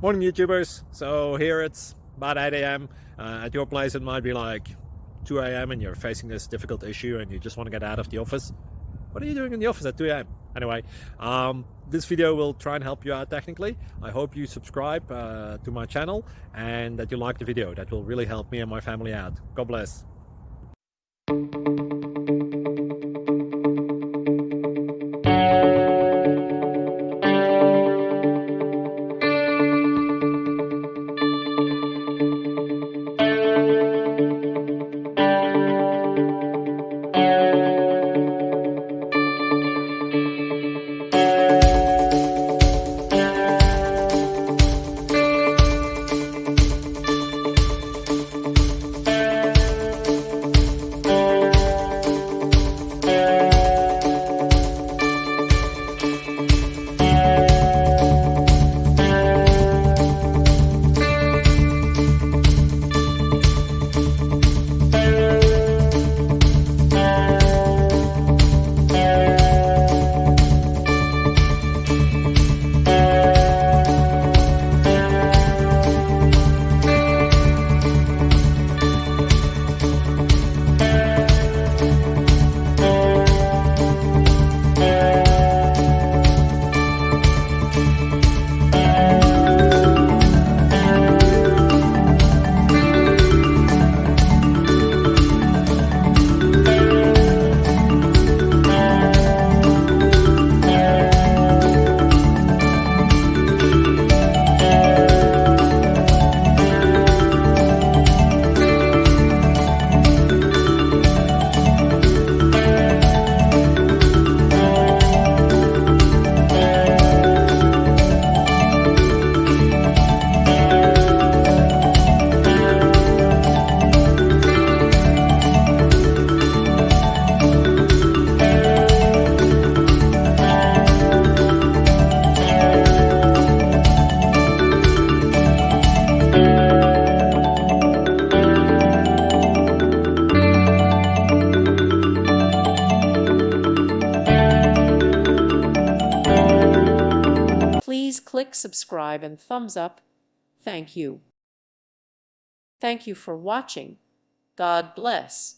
Morning YouTubers. So here it's about 8 a.m. At your place it might be like 2 a.m. and you're facing this difficult issue and you just want to get out of the office. What are you doing in the office at 2 a.m.? Anyway, this video will try and help you out technically. I hope you subscribe to my channel and that you like the video. That will really help me and my family out. God bless. Please click subscribe and thumbs up. Thank you. Thank you for watching. God bless.